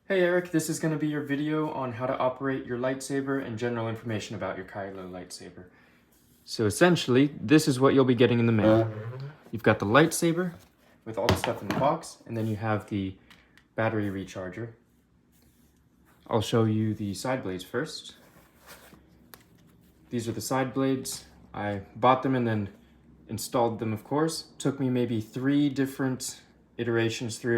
Hey Eric, this is going to be your video on how to operate your lightsaber and general information about your Kylo lightsaber. So essentially, this is what you'll be getting in the mail. You've got the lightsaber with all the stuff in the box, and then you have the battery recharger. I'll show you the side blades first. These are the side blades. I bought them and then installed them, of course. Took me maybe three or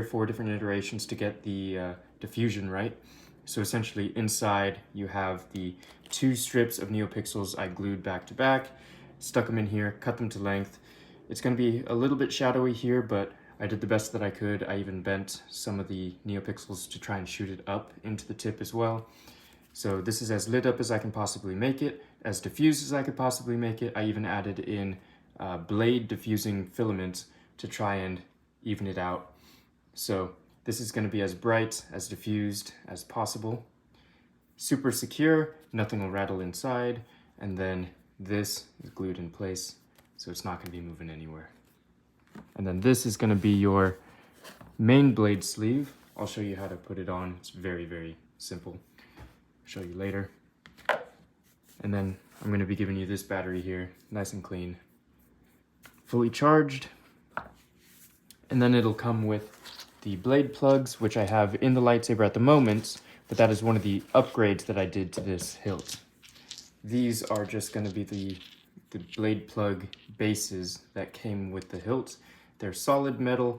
four different iterations to get the diffusion right. So essentially inside you have the two strips of NeoPixels I glued back to back, stuck them in here, cut them to length. It's going to be a little bit shadowy here, but I did the best that I could. I even bent some of the NeoPixels to try and shoot it up into the tip as well. So this is as lit up as I can possibly make it, as diffused as I could possibly make it. I even added in blade diffusing filaments to try and even it out. So this is going to be as bright, as diffused as possible. Super secure, nothing will rattle inside, and then this is glued in place, so it's not going to be moving anywhere. And then this is going to be your main blade sleeve. I'll show you how to put it on. It's very, very simple. I'll show you later. And then I'm going to be giving you this battery here, nice and clean, fully charged. And then it'll come with the blade plugs, which I have in the lightsaber at the moment, but that is one of the upgrades that I did to this hilt. These are just going to be the blade plug bases that came with the hilt. They're solid metal,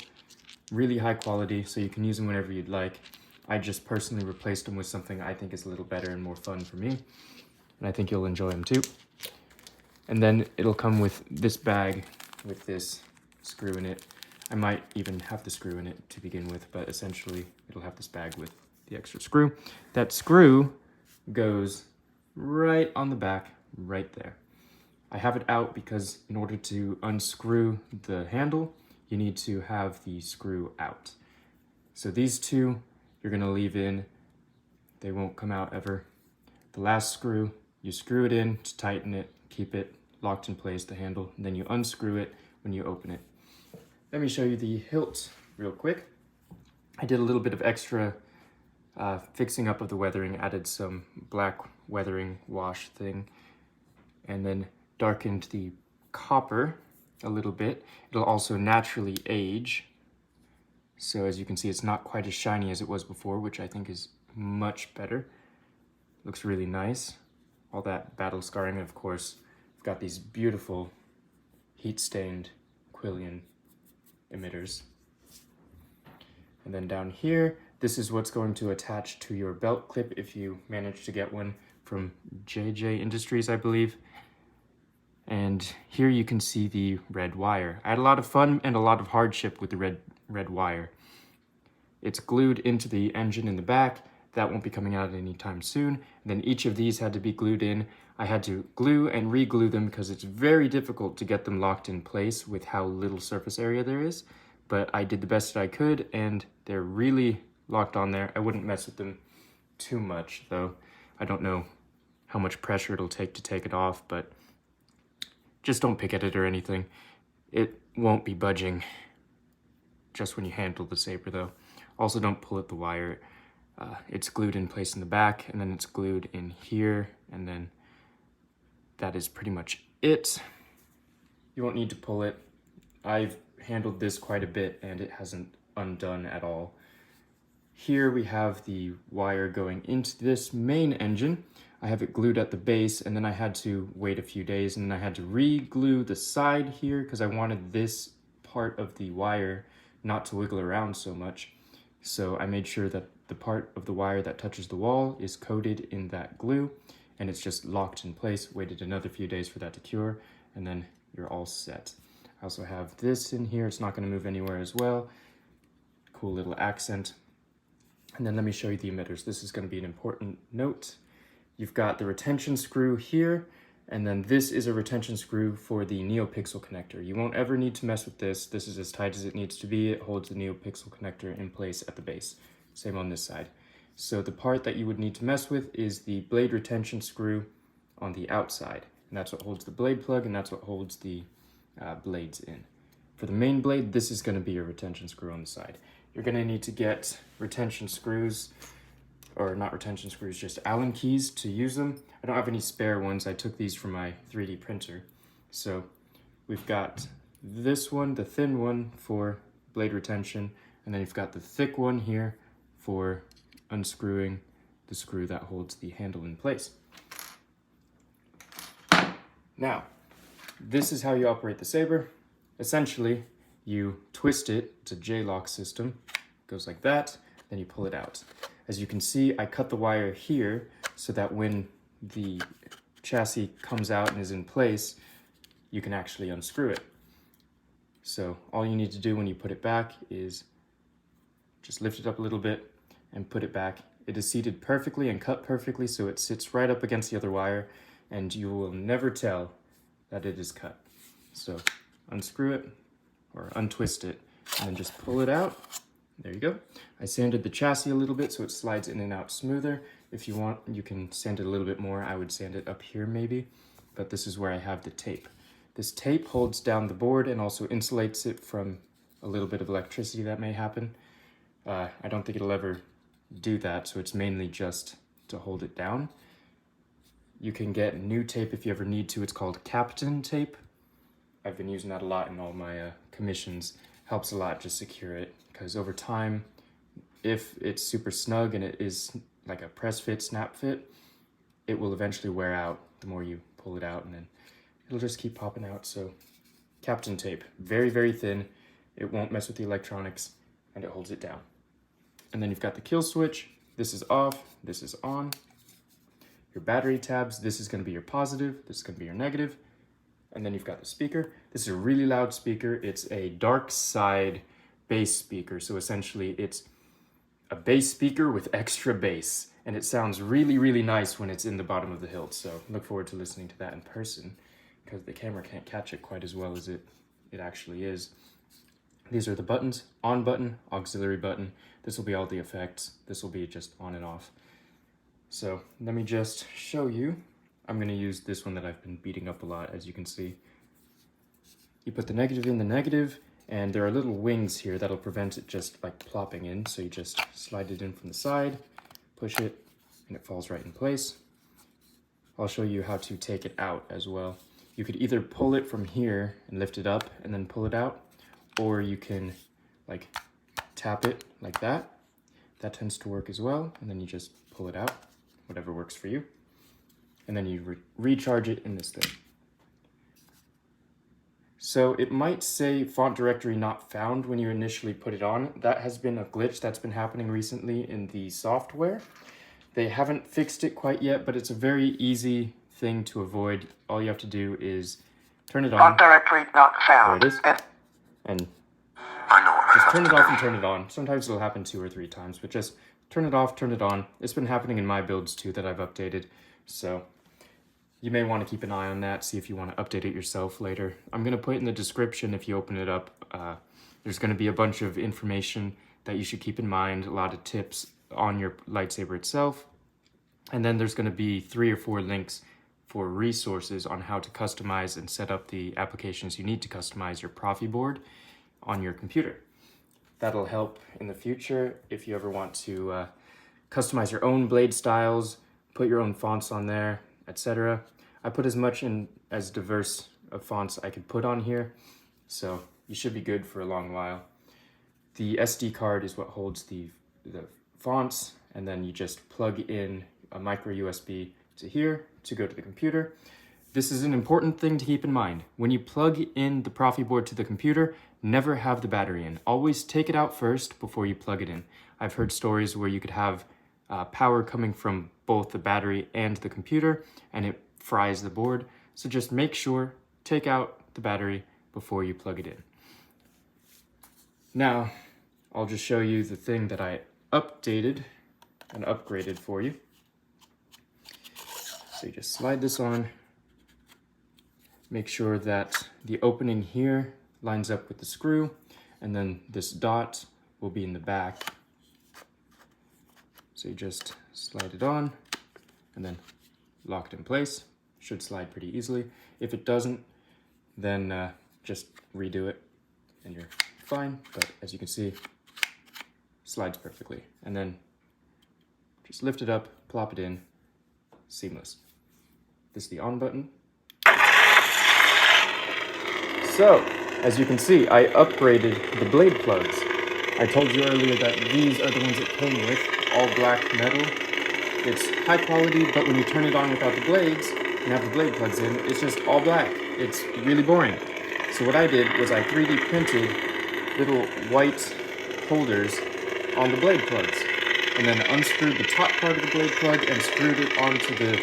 really high quality, so you can use them whenever you'd like. I just personally replaced them with something I think is a little better and more fun for me, and I think you'll enjoy them too. And then it'll come with this bag with this screw in it. I might even have the screw in it to begin with, but essentially it'll have this bag with the extra screw. That screw goes right on the back, right there. I have it out because in order to unscrew the handle, you need to have the screw out. So these two you're gonna leave in. They won't come out ever. The last screw, you screw it in to tighten it, keep it locked in place, the handle, and then you unscrew it when you open it. Let me show you the hilt real quick. I did a little bit of extra fixing up of the weathering, added some black weathering wash thing, and then darkened the copper a little bit. It'll also naturally age. So as you can see, it's not quite as shiny as it was before, which I think is much better. Looks really nice. All that battle scarring, and of course, I've got these beautiful heat-stained Quillian emitters. And then down here, this is what's going to attach to your belt clip if you manage to get one from JJ Industries, I believe. And here you can see the red wire. I had a lot of fun and a lot of hardship with the red wire. It's glued into the engine in the back. That won't be coming out anytime soon. And then each of these had to be glued in. I had to glue and re-glue them because it's very difficult to get them locked in place with how little surface area there is. But I did the best that I could, and they're really locked on there. I wouldn't mess with them too much, though. I don't know how much pressure it'll take to take it off, but just don't pick at it or anything. It won't be budging just when you handle the saber, though. Also, don't pull at the wire. It's glued in place in the back, and then it's glued in here, and then that is pretty much it. You won't need to pull it. I've handled this quite a bit, and it hasn't undone at all. Here we have the wire going into this main engine. I have it glued at the base, and then I had to wait a few days, and then I had to re-glue the side here because I wanted this part of the wire not to wiggle around so much. So I made sure that the part of the wire that touches the wall is coated in that glue, and it's just locked in place. Waited another few days for that to cure, and then you're all set. I also have this in here. It's not going to move anywhere as well. Cool little accent. And then let me show you the emitters. This is going to be an important note. You've got the retention screw here, and then this is a retention screw for the NeoPixel connector. You won't ever need to mess with this. This is as tight as it needs to be. It holds the NeoPixel connector in place at the base. Same on this side. So the part that you would need to mess with is the blade retention screw on the outside. And that's what holds the blade plug, and that's what holds the blades in. For the main blade, this is going to be your retention screw on the side. You're going to need to get retention screws or not retention screws, just Allen keys to use them. I don't have any spare ones. I took these from my 3D printer. So we've got this one, the thin one for blade retention, and then you've got the thick one here for unscrewing the screw that holds the handle in place. Now, this is how you operate the Saber. Essentially, you twist it. It's a J-lock system. It goes like that, then you pull it out. As you can see, I cut the wire here so that when the chassis comes out and is in place, you can actually unscrew it. So all you need to do when you put it back is just lift it up a little bit and put it back. It is seated perfectly and cut perfectly, so it sits right up against the other wire, and you will never tell that it is cut. So unscrew it or untwist it and then just pull it out. There you go. I sanded the chassis a little bit so it slides in and out smoother. If you want, you can sand it a little bit more. I would sand it up here maybe, but this is where I have the tape. This tape holds down the board and also insulates it from a little bit of electricity that may happen. I don't think it'll ever do that, so it's mainly just to hold it down. You can get new tape if you ever need to. It's called Captain tape. I've been using that a lot in all my commissions. Helps a lot, just secure it, because over time, if it's super snug and it is like a press fit, snap fit, it will eventually wear out the more you pull it out, and then it'll just keep popping out. So Captain tape, very, very thin. It won't mess with the electronics, and it holds it down. And then you've got the kill switch. This is off, this is on. Your battery tabs, this is going to be your positive, this is going to be your negative. And then you've got the speaker. This is a really loud speaker. It's a dark side bass speaker. So essentially it's a bass speaker with extra bass. And it sounds really, really nice when it's in the bottom of the hilt. So look forward to listening to that in person, because the camera can't catch it quite as well as it actually is. These are the buttons: on button, auxiliary button. This will be all the effects. This will be just on and off. So let me just show you. I'm going to use this one that I've been beating up a lot, as you can see. You put the negative in the negative, and there are little wings here that'll prevent it just like plopping in. So you just slide it in from the side, push it, and it falls right in place. I'll show you how to take it out as well. You could either pull it from here and lift it up and then pull it out, or you can like tap it like that. That tends to work as well, and then you just pull it out, whatever works for you. And then you recharge it in this thing. So it might say font directory not found when you initially put it on. That has been a glitch that's been happening recently in the software. They haven't fixed it quite yet, but it's a very easy thing to avoid. All you have to do is turn it on. Font directory not found. There it is. And just turn it off and turn it on. Sometimes it'll happen 2 or 3 times, but just turn it off, turn it on. It's been happening in my builds too that I've updated. So you may want to keep an eye on that, see if you want to update it yourself later. I'm going to put in the description, if you open it up, there's going to be a bunch of information that you should keep in mind, a lot of tips on your lightsaber itself. And then there's going to be 3 or 4 links for resources on how to customize and set up the applications you need to customize your proffieboard on your computer. That'll help in the future if you ever want to customize your own blade styles, put your own fonts on there, etc. I put as much in as diverse of fonts I could put on here, so you should be good for a long while. The SD card is what holds the fonts, and then you just plug in a MicroUSB to here to go to the computer. This is an important thing to keep in mind. When you plug in the proffieboard to the computer, never have the battery in. Always take it out first before you plug it in. I've heard stories where you could have power coming from both the battery and the computer, and it fries the board. So just make sure, take out the battery before you plug it in. Now, I'll just show you the thing that I updated and upgraded for you. So you just slide this on, make sure that the opening here lines up with the screw, and then this dot will be in the back. So you just slide it on and then lock it in place. Should slide pretty easily. If it doesn't, then just redo it and you're fine. But as you can see, slides perfectly. And then Just lift it up, plop it in, seamless. This is the on button. So, as you can see, I upgraded the blade plugs. I told you earlier that these are the ones it came with, all black metal. It's high quality, but when you turn it on without the blades and have the blade plugs in, it's just all black. It's really boring. So what I did was I 3D printed little white holders on the blade plugs, and then unscrewed the top part of the blade plug and screwed it onto the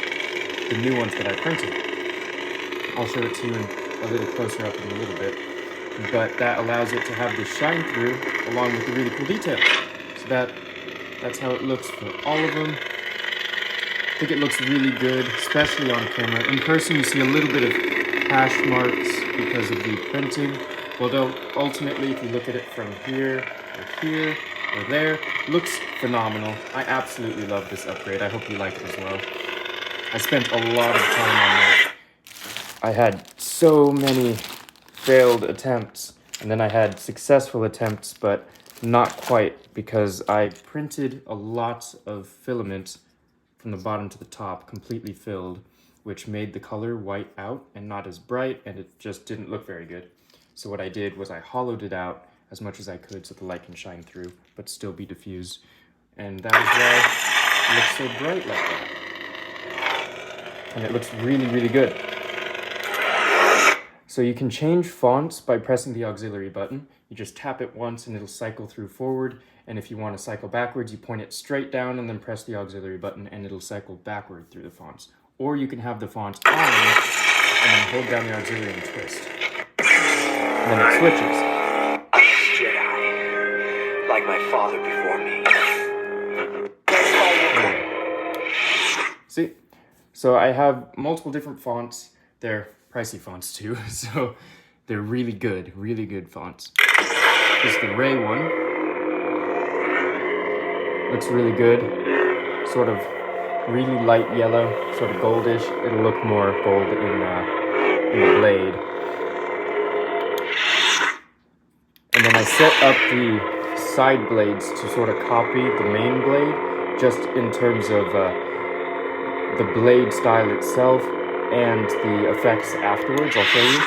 new ones that I printed. I'll show it to you in a little closer up in a little bit, but that allows it to have the shine through along with the really cool details. So that's how it looks for all of them. I think it looks really good, especially on camera. In person, you see a little bit of hash marks because of the printing. Although ultimately, if you look at it from here or here or there, it looks phenomenal. I absolutely love this upgrade. I hope you like it as well. I spent a lot of time on it. I had so many failed attempts, and then I had successful attempts, but not quite, because I printed a lot of filament from the bottom to the top, completely filled, which made the color white out and not as bright, and it just didn't look very good. So what I did was I hollowed it out as much as I could so the light can shine through, but still be diffused. And that is why it looks so bright like that. And it looks really, really good. So you can change fonts by pressing the auxiliary button. You just tap it once and it'll cycle through forward. And if you want to cycle backwards, you point it straight down and then press the auxiliary button and it'll cycle backward through the fonts. Or you can have the font on and then hold down the auxiliary and twist. And then it switches. I am a Jedi, like my father before me. See? So I have multiple different fonts. They're pricey fonts too, so they're really good fonts. This is the Ray one. Looks really good. Sort of really light yellow, sort of goldish. It'll look more gold in the blade. And then I set up the side blades to sort of copy the main blade, just in terms of the blade style itself and the effects afterwards. I'll show you.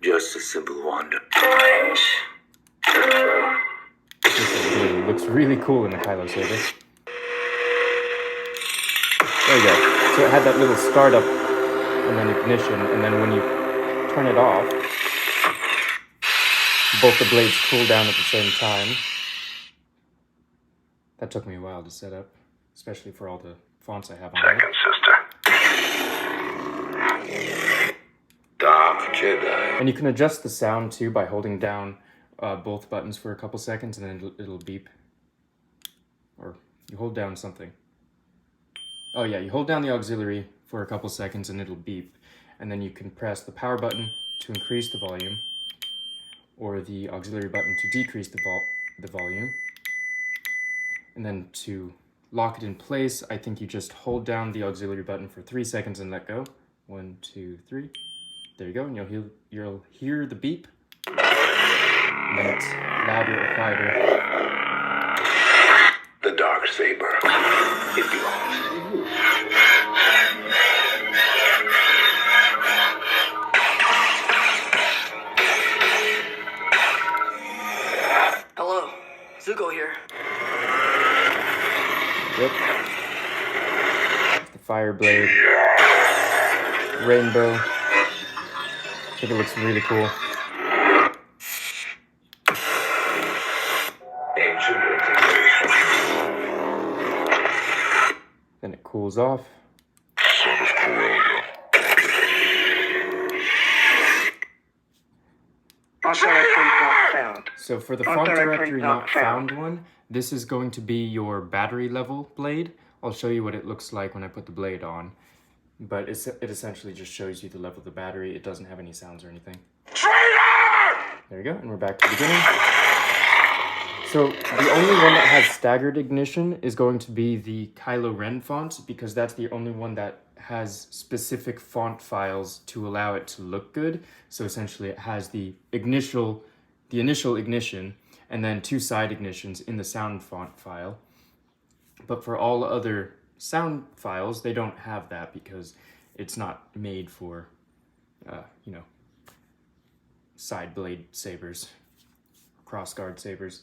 Just a simple wonder. This is blue. Looks really cool in the Kylo Saber. There you go. So it had that little startup and then ignition, and then when you turn it off, both the blades cool down at the same time. That took me a while to set up, especially for all the fonts I have on Second sister. Dark Jedi. And you can adjust the sound too by holding down both buttons for a couple seconds, and then it'll beep. Or you hold down something. Oh yeah, you hold down the auxiliary for a couple seconds and it'll beep. And then you can press the power button to increase the volume, or the auxiliary button to decrease the volume. And then to lock it in place, I think you just hold down the auxiliary button for 3 seconds and let go. 1, 2, 3. There you go, and you'll hear the beep. And then it's louder or quieter. The dark saber. It belongs to you. Hello, Zuko here. Yep. The fire blade. Rainbow. I think it looks really cool. Then it cools off. So for the font directory not found one, this is going to be your battery level blade. I'll show you what it looks like when I put the blade on. But it essentially just shows you the level of the battery. It doesn't have any sounds or anything. There you go, and we're back to the beginning. So the only one that has staggered ignition is going to be the Kylo Ren font, because that's the only one that has specific font files to allow it to look good. So essentially it has the initial ignition and then 2 side ignitions in the sound font file. But for all other sound files, they don't have that because it's not made for, you know, side blade sabers, crossguard sabers.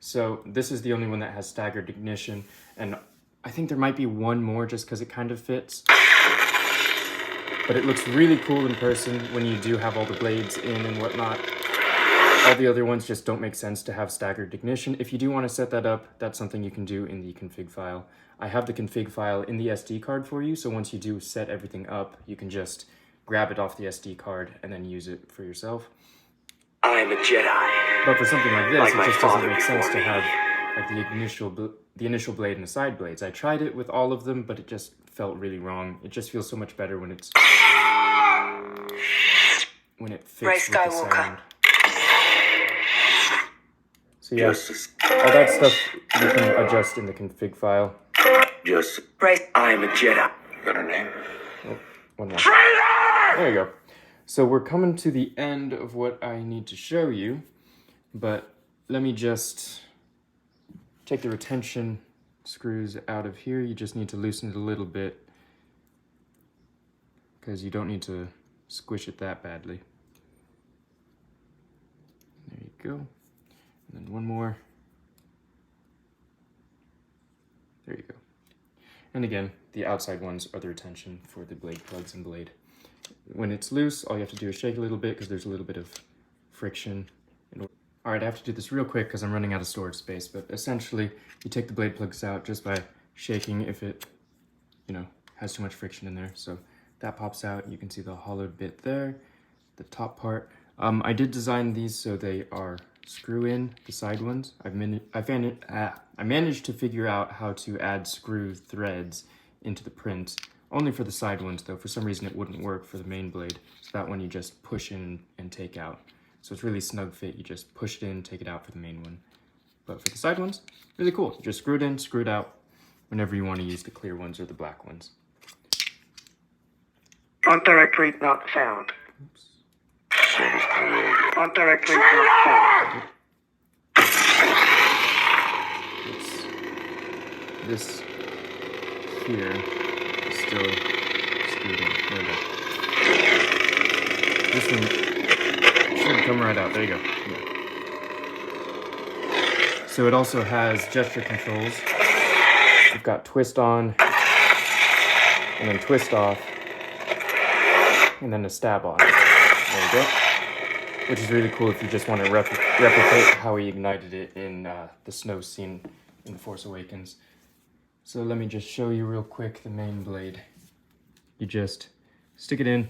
So this is the only one that has staggered ignition, and I think there might be one more just because it kind of fits. But it looks really cool in person when you do have all the blades in and whatnot. All the other ones just don't make sense to have staggered ignition. If you do want to set that up, that's something you can do in the config file. I have the config file in the SD card for you, so once you do set everything up, you can just grab it off the SD card and then use it for yourself. I'm a Jedi. But for something like this, Like it my just doesn't father make sense to before me. have like the initial blade and the side blades. I tried it with all of them, but it just felt really wrong. It just feels so much better when it fits Ray with the Skywalker. sound. So yeah, all that stuff you can adjust in the config file. Ray. I'm a Jedi. Got her name? Oh, one more. There you go. So we're coming to the end of what I need to show you, but let me just take the retention screws out of here. You just need to loosen it a little bit because you don't need to squish it that badly. There you go. And then one more. There you go. And again, the outside ones are the retention for the blade plugs and blade. When it's loose, all you have to do is shake a little bit because there's a little bit of friction. All right, I have to do this real quick because I'm running out of storage space, but essentially you take the blade plugs out just by shaking if it, you know, has too much friction in there. So that pops out. You can see the hollowed bit there, the top part. I did design these so they are screw in, the side ones. I managed to figure out how to add screw threads into the print, only for the side ones though. For some reason it wouldn't work for the main blade. So that one you just push in and take out. So it's really snug fit. You just push it in, take it out for the main one. But for the side ones, really cool. You just screw it in, screw it out whenever you want to use the clear ones or the black ones. On directory not found. Oops. On directory not found. This here is still screwed in. There we go. This one should come right out. There you go. Yeah. So it also has gesture controls. You've got twist on, and then twist off, and then a stab on. There you go. Which is really cool if you just want to replicate how he ignited it in the snow scene in The Force Awakens. So let me just show you real quick the main blade. You just stick it in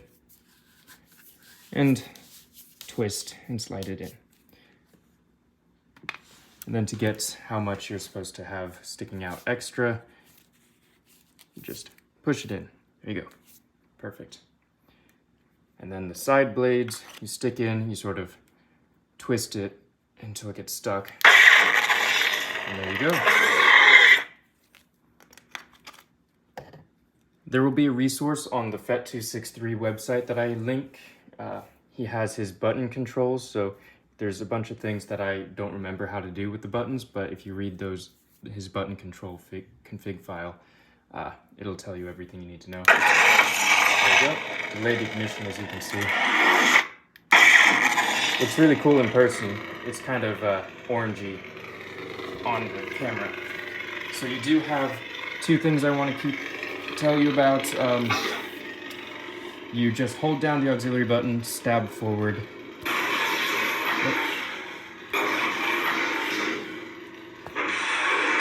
and twist and slide it in. And then to get how much you're supposed to have sticking out extra, you just push it in. There you go. Perfect. And then the side blades, you stick in, you sort of twist it until it gets stuck. And there you go. There will be a resource on the FET263 website that I link. He has his button controls, so there's a bunch of things that I don't remember how to do with the buttons, but if you read his button control config file, it'll tell you everything you need to know. There you go. Delayed ignition, as you can see. It's really cool in person. It's kind of orangey on the camera. So you do have two things I want to tell you about. You just hold down the auxiliary button, stab forward.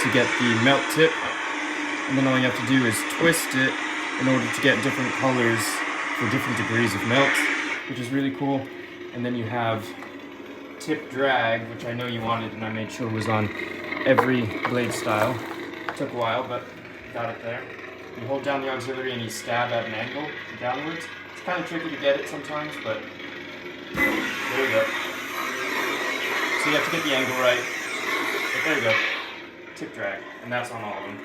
To get the melt tip, and then all you have to do is twist it in order to get different colors for different degrees of melt, which is really cool. And then you have tip drag, which I know you wanted and I made sure was on every blade style. It took a while, but got it there. You hold down the auxiliary and you stab at an angle downwards. It's kind of tricky to get it sometimes, but there we go. So you have to get the angle right. But there you go. Tip drag, and that's on all of them.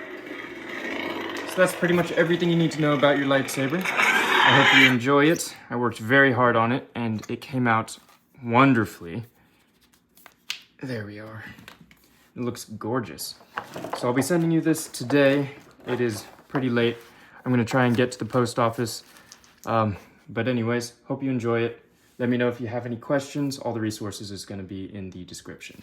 So that's pretty much everything you need to know about your lightsaber. I hope you enjoy it. I worked very hard on it, and it came out wonderfully. There we are. It looks gorgeous. So I'll be sending you this today. It is pretty late. I'm gonna try and get to the post office. But anyways, hope you enjoy it. Let me know if you have any questions. All the resources is gonna be in the description.